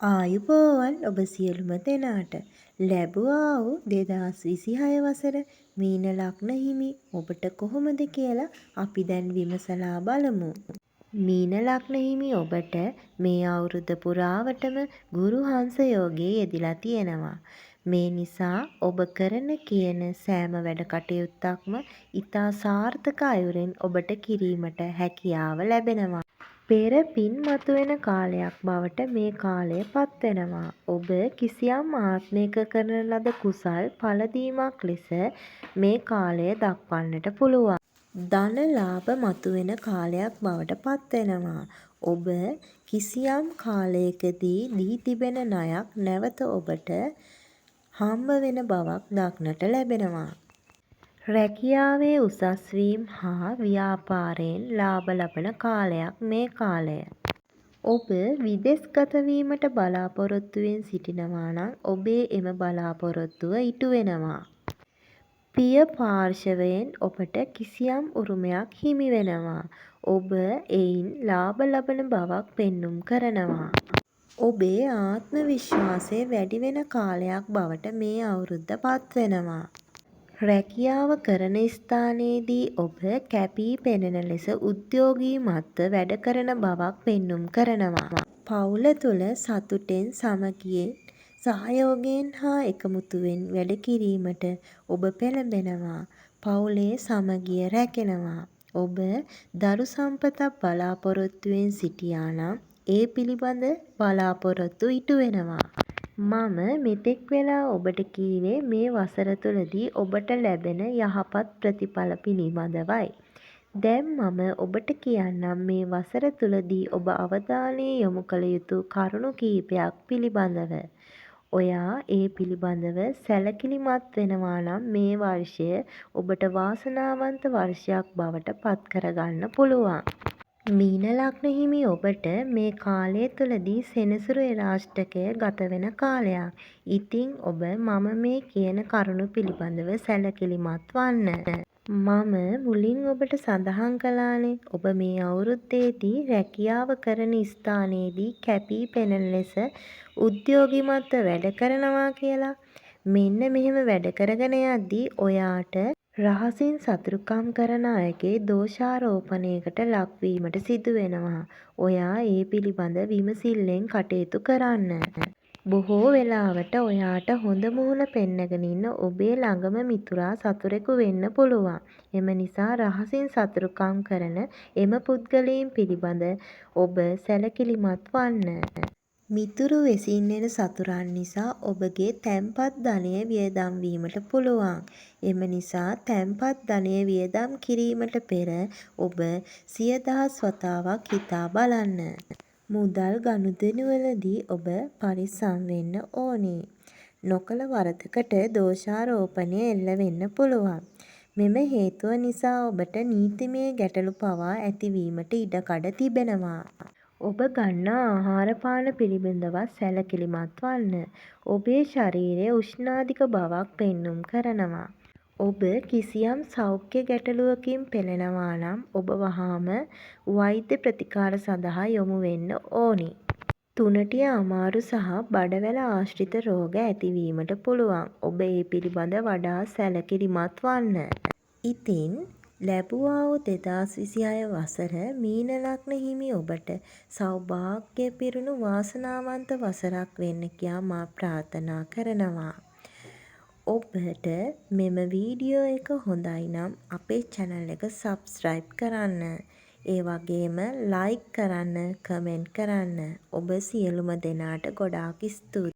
ආයුබෝවන් ඔබ සියලුම දෙනාට ලැබුවා වූ 2026 වසර මීන ලග්න හිමි ඔබට කොහොමද කියලා අපි දැන් විමසලා බලමු. මීන ලග්න හිමි ඔබට මේ අවුරුද්ද පුරාවටම ගුරු හංස යෝගයේ යෙදිලා තියෙනවා. මේ නිසා ඔබ කරන කියන සෑම වැඩ කටයුත්තක්ම ඉතා සාර්ථක අයුරින් ඔබට කිරීමට හැකියාව ලැබෙනවා. පෙර පින් මතුවෙන කාලයක් බවට මේ කාලය පත්වෙනවා. ඔබ කිසියම් ආත්මයක කරන ලද කුසල් පළදීමක් ලෙස මේ කාලය දක්වන්නට පුළුවන්. ධන ලාභ මතුවෙන කාලයක් බවට පත්වෙනවා. ඔබ කිසියම් කාලයකදී දී තිබෙන ණයක් නැවත ඔබට හම්බ වෙන බවක් දක්නට ලැබෙනවා. රැකියාවේ උසස් වීම හා ව්‍යාපාරයෙන් ලාභ ලබන කාලයක් මේ කාලය. ඔබ විදෙස්ගත වීමට බලාපොරොත්තුවෙන් සිටිනවා නම් ඔබේ එම බලාපොරොත්තුව ඉටු වෙනවා. පිය පාර්ශවයෙන් ඔබට කිසියම් උරුමයක් හිමි වෙනවා. ඔබ එයින් ලාභ ලබන බවක් පෙන්නුම් කරනවා. ඔබේ ආත්ම විශ්වාසය වැඩි වෙන කාලයක් බවට මේ අවුරුද්ද පත්වෙනවා. රැකියාව කරන ස්ථානයේදී ඔබ කැපී පෙනෙන ලෙස උද්යෝගීමත්ව වැඩ කරන බවක් පෙන්නුම් කරනවා. පවුල තුළ සතුටෙන් සමගියෙන් සහයෝගයෙන් හා එකමුතුවෙන් වැඩ කිරීමට ඔබ පෙළඹෙනවා. පවුලේ සමගිය රැකෙනවා. ඔබ දරු සම්පතක් බලාපොරොත්තුවෙන් සිටියා නම් ඒ පිළිබඳ බලාපොරොත්තු ඉටු වෙනවා. මම මෙතෙක් වෙලා ඔබට කීවේ මේ වසර තුළදී ඔබට ලැබෙන යහපත් ප්‍රතිඵල පිළිබඳවයි. දැන් මම ඔබට කියන්නම් මේ වසර තුළදී ඔබ අවධානය යොමු කළ යුතු කරුණු කිහිපයක් පිළිබඳව. ඔයා ඒ පිළිබඳව සැලකිලිමත් වෙනවා නම් මේ වර්ෂය ඔබට වාසනාවන්ත වර්ෂයක් බවට පත් කරගන්න පුළුවන්. මීන ලග්න හිමි ඔබට මේ කාලය තුළදී සෙනසුරු එරාෂ්ටකය ගත වෙන කාලයක්. ඉතින් ඔබ මම මේ කියන කරුණු පිළිබඳව සැලකිලිමත් වන්න. මම මුලින් ඔබට සඳහන් කළානේ ඔබ මේ අවුරුද්දේදී රැකියාව කරන ස්ථානයේදී කැපී පෙනෙන ලෙස උද්යෝගිමත්ව වැඩ කරනවා කියලා. මෙන්න මෙහෙම වැඩ කරගෙන යද්දී ඔයාට රහසින් සතුරුකම් කරන අයගේ දෝෂාරෝපණයකට ලක්වීමට සිදු වෙනවා. ඔයා ඒ පිළිබඳ විමසිල්ලෙන් කටයුතු කරන්න. බොහෝ වෙලාවට ඔයාට හොඳ මුහුණ පෙන්නගෙන ඉන්න ඔබේ ළඟම මිතුරා සතුරෙකු වෙන්න පුළුවන්. එම නිසා රහසින් සතුරුකම් කරන එම පුද්ගලයන් පිළිබඳ ඔබ සැලකිලිමත් වන්න. මිතුරු වෙසින් එන සතුරන් නිසා ඔබගේ තැන්පත් ධනය වියදම් වීමට පුළුවන්. එම නිසා තැන්පත් ධනය වියදම් කිරීමට පෙර ඔබ 10000 වතාවක් හිතා බලන්න. මුදල් ගනුදෙනුවලදී ඔබ පරිස්සම් වෙන්න ඕනේ. නොකළ වරදකට දෝෂාරෝපණය එල්ල වෙන්න පුළුවන්. මෙම හේතුව නිසා ඔබට නීතිමය ගැටලු පවා ඇතිවීමට ඉඩකඩ තිබෙනවා. ඔබ ගන්නා ආහාර පාන පිළිබඳවත් සැලකිලිමත් වන්න. ඔබේ ශරීරය උෂ්ණාධික බවක් පෙන්නුම් කරනවා. ඔබ කිසියම් සෞඛ්‍ය ගැටලුවකින් පෙළෙනවා නම් ඔබ වහාම වෛද්‍ය ප්‍රතිකාර සඳහා යොමු වෙන්න ඕනි. තුනටිය අමාරු සහ බඩවැල ආශ්‍රිත රෝග ඇතිවීමට පුළුවන්. ඔබ ඒ පිළිබඳ වඩා සැලකිලිමත් වන්න. ඉතින් ලැබුවා වූ 2026 වසර මීන ලග්න හිමි ඔබට සෞභාග්‍ය පිරුණු වාසනාවන්ත වසරක් වෙන්න කියා මා ප්‍රාර්ථනා කරනවා. ඔබට මෙම වීඩියෝ එක හොඳයි නම් අපේ channel එක subscribe කරන්න. ඒ වගේම like කරන්න, comment කරන්න. ඔබ සියලුම දෙනාට ගොඩාක් ස්තුතියි.